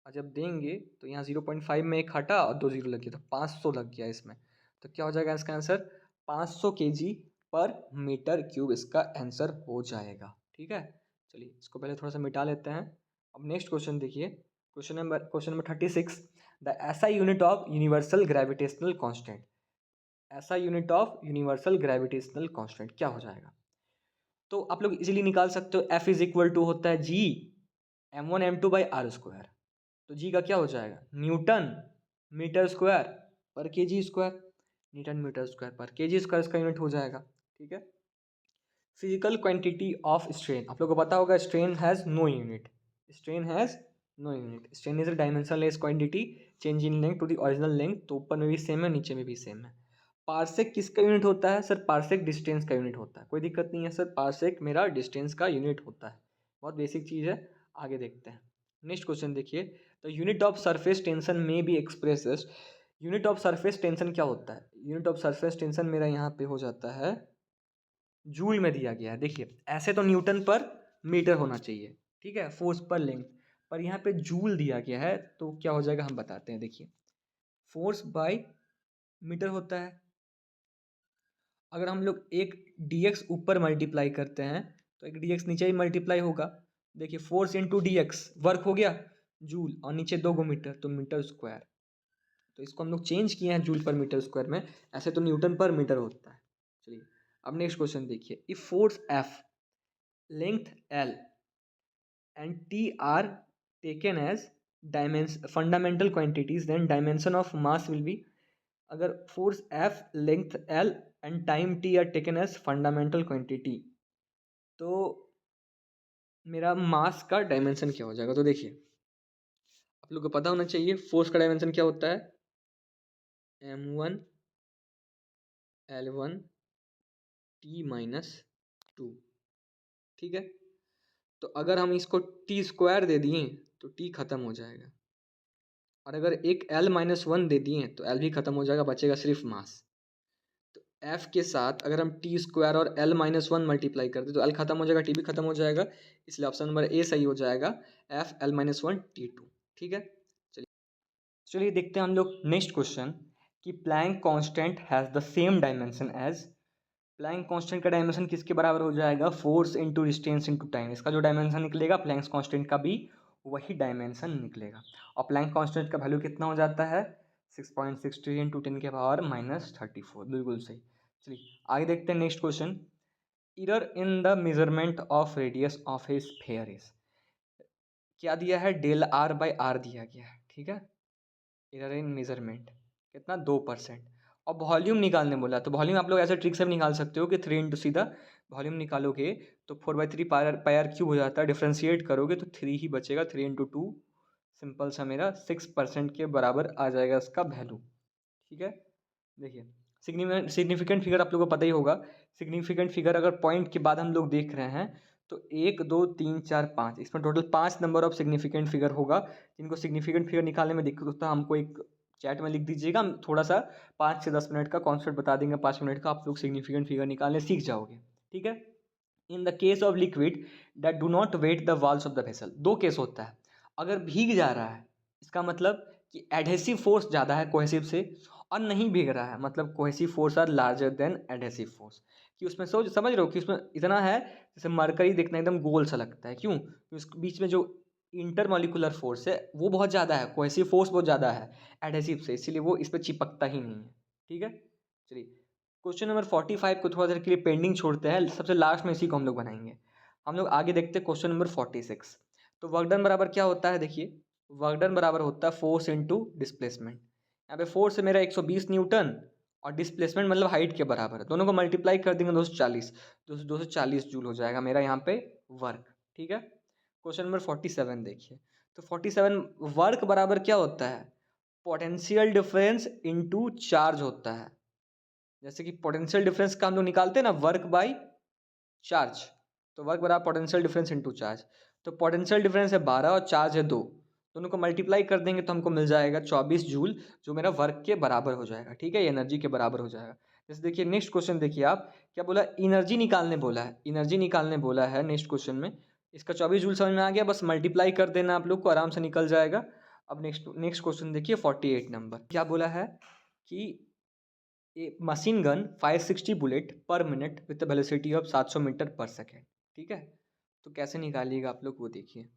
और जब देंगे तो यहाँ 0.5 में एक हटा और 2 जीरो लग गया, तो 500 लग गया इसमें। तो क्या हो जाएगा इसका आंसर? 500 केजी पर मीटर क्यूब इसका आंसर हो जाएगा, ठीक है। चलिए इसको पहले थोड़ा सा मिटा लेते हैं। अब नेक्स्ट क्वेश्चन देखिए, question number 36, the S I unit of universal gravitational constant, ऐसा unit of universal gravitational constant क्या हो जाएगा? तो आप लोग इजीली निकाल सकते हो, F इज इक्वल टू होता है G m1m2/r²। तो G का क्या हो जाएगा? न्यूटन मीटर स्क्वायर पर kg square, newton metre square पर केजी स्क्वायर इसका यूनिट हो जाएगा, ठीक है। फिजिकल क्वांटिटी ऑफ स्ट्रेन, आप लोग को पता होगा strain has no unit, strain has no unit, strain is a dimensionless quantity, change in length to the original length, तो ऊपर में भी सेम है नीचे में भी सेम है। पार्सेक किसका यूनिट होता है? सर पार्सेक डिस्टेंस का यूनिट होता है, कोई दिक्कत नहीं है सर, पार्सेक मेरा डिस्टेंस का यूनिट होता है, बहुत बेसिक चीज़ है। आगे देखते हैं नेक्स्ट क्वेश्चन देखिए, तो यूनिट ऑफ सरफेस टेंशन में भी expresses, unit of surface tension क्या होता है? यूनिट ऑफ सरफेस टेंशन मेरा यहाँ पे हो जाता है जूल में दिया गया है। देखिए ऐसे तो न्यूटन पर मीटर होना चाहिए, ठीक है, फोर्स पर लेंथ, पर यहाँ पे जूल दिया गया है, तो क्या हो जाएगा हम बताते हैं। देखिए फोर्स बाय मीटर होता है, अगर हम लोग एक dx ऊपर मल्टीप्लाई करते हैं तो एक dx नीचे ही मल्टीप्लाई होगा। देखिए फोर्स इंटू dx वर्क हो गया जूल, और नीचे 2 मीटर तो मीटर स्क्वायर, तो इसको हम लोग चेंज किए हैं जूल पर मीटर स्क्वायर में, ऐसे तो न्यूटन पर मीटर होता है। चलिए अब नेक्स्ट क्वेश्चन देखिए, if force F, length L and T are taken as dimension fundamental quantities, then dimension of mass will be. अगर force F, length L and time T are taken as fundamental quantity, तो मेरा मास का dimension क्या हो जाएगा? तो देखिए आप लोग को पता होना चाहिए फोर्स का डायमेंशन क्या होता है, m1 l1 t minus two. ठीक है, तो अगर हम इसको टी स्क्वायर दे दिए तो टी खत्म हो जाएगा, और अगर एक l माइनस वन दे दिए तो l भी खत्म हो जाएगा, बचेगा सिर्फ मास। तो f के साथ अगर हम टी स्क्वायर और l माइनस वन मल्टीप्लाई कर दे तो l खत्म हो जाएगा, टी भी खत्म हो जाएगा, इसलिए ऑप्शन नंबर ए सही हो जाएगा, f l minus one T two. ठीक है, चलिए चलिए देखते हैं हम लोग नेक्स्ट क्वेश्चन, कि Planck constant has the same dimension as. Planck constant का डायमेंशन किसके बराबर हो जाएगा? Force into distance into time. इसका जो डायमेंशन निकलेगा प्लैंक कांस्टेंट का भी वही डायमेंशन निकलेगा। और प्लैंक कांस्टेंट का वैल्यू कितना हो जाता है? 6.63 इंटू 10⁻⁻34। बिल्कुल सही। चलिए आगे देखते हैं next question, error in the measurement of radius of A sphere is. क्या दिया है? डेल आर बाई आर दिया गया है। ठीक है, एरर इन मेजरमेंट कितना? 2%। और वॉल्यूम निकालने बोला, तो वॉल्यूम आप लोग ऐसे ट्रिक से भी निकाल सकते हो कि 3 इंटू सीधा वॉल्यूम निकालोगे तो 4/3 पायर क्यूब हो जाता है, डिफ्रेंशिएट करोगे तो 3 ही बचेगा, 3 इंटू टू सिंपल सा मेरा 6% के बराबर आ जाएगा इसका वैल्यू। ठीक है, देखिए सिग्निफिकेंट फिगर आप लोगों को पता ही होगा। सिग्निफिकेंट फिगर अगर पॉइंट के बाद हम लोग देख रहे हैं तो 1 2 3 4 5, इसमें total 5 number of significant figure होगा। जिनको सिग्निफिकेंट फिगर निकालने में दिक्कत होता है हमको एक चैट में लिख दीजिएगा, हम थोड़ा सा 5 से 10 मिनट का कॉन्सेप्ट बता देंगे, 5 मिनट का आप लोग सिग्निफिकेंट फिगर निकालने सीख जाओगे। ठीक है, in the case of liquid that do not wet the walls of the vessel, दो केस होता है। अगर भीग जा रहा है इसका मतलब कि एडहेसिव फोर्स ज़्यादा है कोहेसिव से, और नहीं भीग रहा है मतलब cohesive force are larger than adhesive force. कि उसमें सोच समझ रहे हो कि उसमें इतना है जैसे मरकरी दिखना एकदम गोल सा लगता है, क्यों? उसके बीच में जो इंटरमॉलिकुलर फोर्स है वो बहुत ज़्यादा है, कोहेसिव फोर्स बहुत ज़्यादा है एडहेसिव से, इसीलिए वो इस पर चिपकता ही नहीं है। ठीक है, चलिए क्वेश्चन नंबर 45 को थोड़ा देर के लिए पेंडिंग छोड़ते हैं, सबसे लास्ट में इसी को हम लोग बनाएंगे। हम लोग आगे देखते हैं क्वेश्चन नंबर 46। तो वर्क डन बराबर क्या होता है? देखिए वर्क डन बराबर होता है फोर्स इंटू डिस्प्लेसमेंट। यहाँ पे फोर्स है मेरा 120 न्यूटन और डिस्प्लेसमेंट मतलब हाइट के बराबर है, दोनों को मल्टीप्लाई कर देंगे 240, 240 जूल हो जाएगा मेरा यहाँ पे वर्क। ठीक है, क्वेश्चन नंबर 47 देखिए, तो 47 वर्क बराबर क्या होता है? पोटेंशियल डिफरेंस इनटू चार्ज होता है। जैसे कि पोटेंशियल डिफरेंस का हम लोग निकालते हैं ना, वर्क बाई चार्ज, तो वर्क बराबर पोटेंशियल डिफरेंस इनटू चार्ज। तो पोटेंशियल डिफरेंस है 12 और चार्ज है 2, दोनों को मल्टीप्लाई कर देंगे तो हमको मिल जाएगा 24 जूल, जो मेरा वर्क के बराबर हो जाएगा। ठीक है, ये एनर्जी के बराबर हो जाएगा। जैसे देखिए नेक्स्ट क्वेश्चन देखिए, आप क्या बोला? एनर्जी निकालने बोला है, एनर्जी निकालने बोला है नेक्स्ट क्वेश्चन में। इसका 24 जूल समझ में आ गया, बस मल्टीप्लाई कर देना आप लोग को, आराम से निकल जाएगा। अब नेक्स्ट नेक्स्ट क्वेश्चन देखिए 48 नंबर, क्या बोला है कि a machine gun 560 bullet per minute with velocity of 700 metre per second. ठीक है, तो कैसे निकालिएगा आप लोग वो देखिए।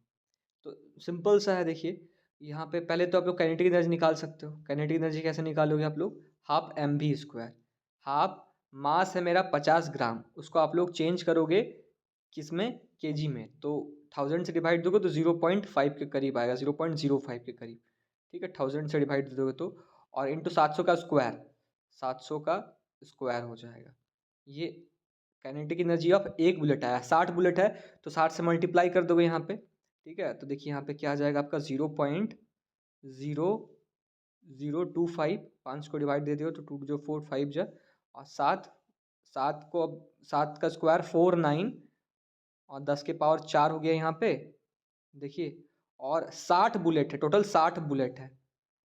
तो सिंपल सा है, देखिए यहाँ पे पहले तो आप लोग काइनेटिक एनर्जी निकाल सकते हो। काइनेटिक एनर्जी कैसे निकालोगे आप लोग? Half M V square. Half mass है मेरा 50 ग्राम, उसको आप लोग चेंज करोगे किस में? केजी में, तो 1000 से डिवाइड दोगे तो 0.5 के करीब आएगा, 0.05 के करीब। ठीक है, 1000 से डिवाइड दोगे तो, और इंटू 700 का स्क्वायर, 700 का स्क्वायर हो जाएगा। ये काइनेटिक एनर्जी ऑफ एक बुलेट आया, 60 बुलेट है तो 60 से मल्टीप्लाई कर दोगे यहाँ पे। ठीक है, तो देखिए यहाँ पे क्या आ जाएगा आपका 0.0025, 5 को डिवाइड दे दियो तो 2 जो 4 5 जा, और 7, 7 को अब 7 का स्क्वायर 49, और 10 के पावर 4 हो गया यहाँ पे। देखिए, और 60 बुलेट है, टोटल 60 बुलेट है,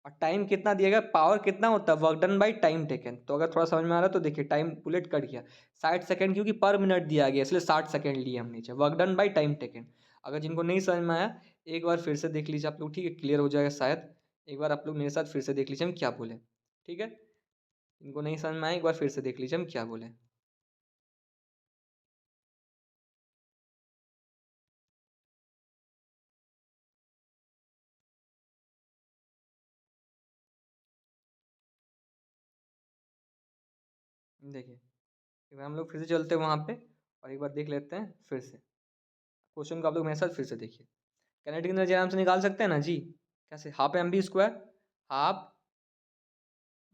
और टाइम कितना दिया गया? पावर कितना होता है? Work done by time taken. तो अगर थोड़ा समझ में आ रहा है तो देखिए टाइम बुलेट कट गया, 60 सेकेंड, क्योंकि पर मिनट दिया गया इसलिए 60 सेकेंड लिए हम नीचे, work done by time taken. अगर जिनको नहीं समझ में आया एक बार फिर से देख लीजिए आप लोग, ठीक है, क्लियर हो जाएगा शायद। एक बार आप लोग मेरे साथ फिर से देख लीजिए हम क्या बोले। ठीक है, इनको नहीं समझ में आया एक बार फिर से देख लीजिए हम क्या बोले। देखिए एक बार हम लोग फिर से चलते हैं वहाँ पे और एक बार देख लेते हैं फिर से क्वेश्चन को। आप लोग मेरे साथ फिर से देखिए। काइनेटिक एनर्जी आराम से निकाल सकते हैं ना जी। कैसे? Half M B square, half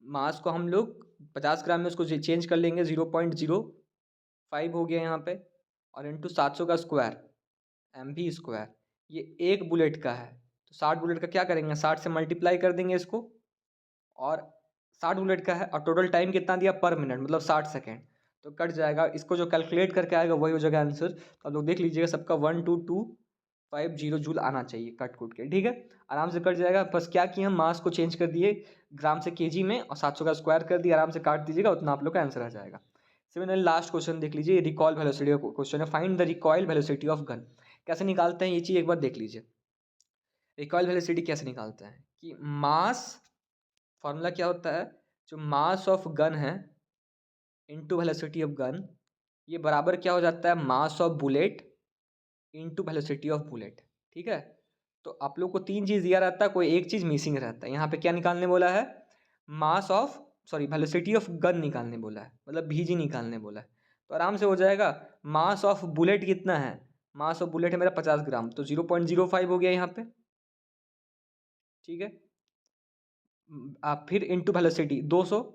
mass को हम लोग 50 ग्राम में उसको चेंज कर लेंगे, 0.05 हो गया यहाँ पे, और इंटू 700 का स्क्वायर एम बी स्क्वायर। ये एक बुलेट का है तो 60 बुलेट का क्या करेंगे, 60 से मल्टीप्लाई कर देंगे इसको, और 60 बुलेट का है और टोटल टाइम कितना दिया पर मिनट, मतलब 60 सेकेंड। तो कट जाएगा, इसको जो कैलकुलेट करके आएगा वही हो जाएगा आंसर। तो आप लोग देख लीजिएगा सबका 12250 जूल आना चाहिए कट कुट के, ठीक है। आराम से कट जाएगा। बस क्या किया, हम मास को चेंज कर दिए ग्राम से केजी में और 700 का स्क्वायर कर दिया, आराम से काट दीजिएगा, उतना आप लोग का आंसर आ जाएगा। सिमिलरली लास्ट क्वेश्चन देख लीजिए, रिकॉल वेलोसिटी का क्वेश्चन है। Find the recoil velocity of gun. कैसे निकालते हैं ये चीज़ एक बार देख लीजिए। रिकॉइल वेलोसिटी कैसे निकालते हैं कि मास, फॉर्मूला क्या होता है, जो मास ऑफ गन है इनटू वेलोसिटी ऑफ गन, ये बराबर क्या हो जाता है, mass of bullet into velocity of bullet, ठीक है। तो आप लोग को तीन चीज़ दिया रहता है, कोई एक चीज़ मिसिंग रहता है। यहाँ पे क्या निकालने बोला है, mass of sorry velocity of gun निकालने बोला है, मतलब VG निकालने बोला है। तो आराम से हो जाएगा। मास ऑफ बुलेट कितना है, मास ऑफ बुलेट है मेरा 50 ग्राम, तो 0.05 हो गया यहाँ पे, ठीक है। आप फिर इनटू वेलोसिटी 200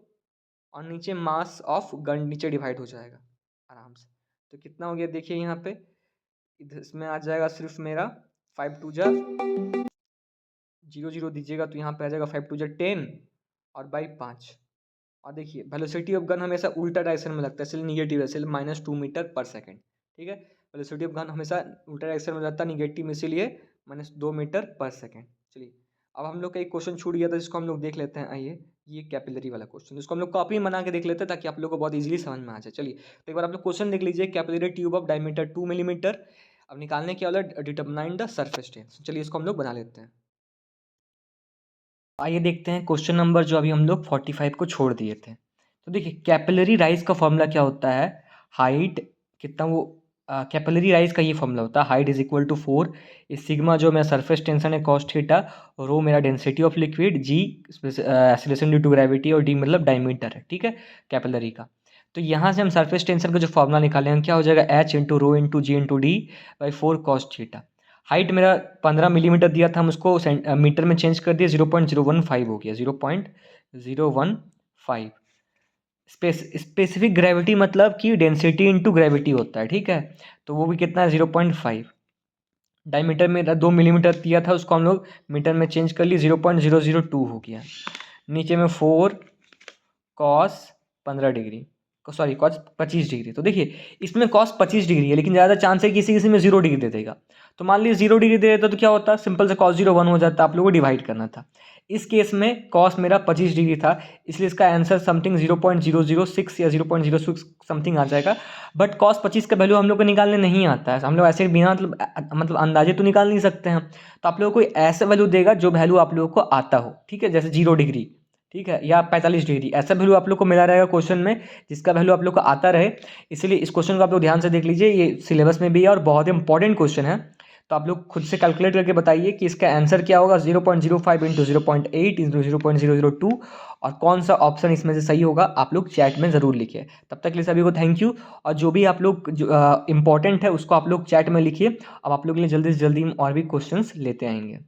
और नीचे मास ऑफ गन नीचे डिवाइड हो जाएगा आराम से। तो कितना हो गया देखिए यहाँ पे, इधर इसमें आ जाएगा सिर्फ मेरा 5 2 जा 0 0 दीजिएगा तो यहाँ पे आ जाएगा 5 2 जा 10 और बाई 5। और देखिए वेलोसिटी ऑफ गन हमेशा उल्टा डायरेक्शन में लगता है, इसलिए निगेटिव है, इसलिए -2 मीटर/सेकेंड, ठीक है। वेलोसिटी ऑफ गन हमेशा उल्टा डायरेक्शन में जाता है, निगेटिव में, इसीलिए -2 मीटर/सेकेंड। चलिए अब हम लोग का एक क्वेश्चन छूट गया था जिसको हम लोग देख लेते हैं। आइए, ये कैपिलरी वाला क्वेश्चन, इसको हम लोग कॉपी में बना के देख लेते हैं ताकि आप लोग को बहुत इजीली समझ में आ जाए। चलिए तो एक बार आप लोग क्वेश्चन देख लीजिए। Capillary tube of diameter 2 millimetre. अब निकालने क्या वाला, डिटरमाइन द सरफेस टेंस। चलिए इसको हम लोग बना लेते हैं। आइए देखते हैं क्वेश्चन नंबर जो अभी हम लोग 45 को छोड़ दिए थे। तो देखिए कैपिलरी राइज का फॉर्मूला क्या होता है, हाइट कितना वो, कैपिलरी राइज का ये फॉर्मूला होता है, हाइट इज इक्वल टू 4, इस सिग्मा जो मेरा सरफेस टेंशन है कॉस थीटा, रो मेरा density of liquid, G acceleration due to gravity, और डी मतलब डायमीटर है, ठीक है, कैपिलरी का। तो यहाँ से हम सरफेस टेंशन का जो फॉर्मूला निकालेंगे क्या हो जाएगा, H into rho into G into D by 4 cos theta. Height मेरा 15 मिलीमीटर दिया था, हम उसको मीटर में चेंज कर दिए, 0.015 हो गया, 0.015। स्पेसिफिक ग्रेविटी मतलब कि डेंसिटी इंटू ग्रेविटी होता है, ठीक है। तो वो भी कितना है, 0.5। डायमीटर में 2 मिलीमीटर दिया था, उसको हम लोग मीटर में चेंज कर लिए, 0.002 हो गया। नीचे में 4 cos 15 degree, sorry cos 25 degree. तो देखिए इसमें कॉस 25 डिग्री है, लेकिन ज़्यादा चांस है किसी किसी में 0 डिग्री दे देगा। तो मान लीजिए 0 डिग्री दे देता तो क्या होता, सिंपल से cos 0 1 हो जाता, आप लोगों को डिवाइड करना था। इस केस में कॉस मेरा 25 डिग्री था, इसलिए इसका आंसर समथिंग 0.006 या 0.06 समथिंग आ जाएगा। बट कॉस 25 का वैल्यू हम लोग को निकालने नहीं आता है, हम लोग ऐसे बिना मतलब अंदाजे तो निकाल नहीं सकते हैं। तो आप लोगों को ऐसा वैल्यू देगा जो वैल्यू आप लोगों को आता हो, ठीक है, जैसे 0 डिग्री, ठीक है, या 45 डिग्री, ऐसा वैल्यू आप लोग को मिला रहेगा क्वेश्चन में जिसका वैल्यू आप लोग को आता रहे। इसलिए इस क्वेश्चन को आप लोग ध्यान से देख लीजिए, ये सिलेबस में भी है और बहुत ही इंपॉर्टेंट क्वेश्चन है। तो आप लोग खुद से कैलकुलेट करके बताइए कि इसका आंसर क्या होगा, 0.05 इंटू 0.8 इंटू 0.002, और कौन सा ऑप्शन इसमें से सही होगा आप लोग चैट में ज़रूर लिखिए। तब तक के लिए सभी को थैंक यू, और जो भी आप लोग जो इंपॉर्टेंट है उसको आप लोग चैट में लिखिए। अब आप लोग के लिए जल्दी से जल्दी और भी क्वेश्चंस लेते आएंगे।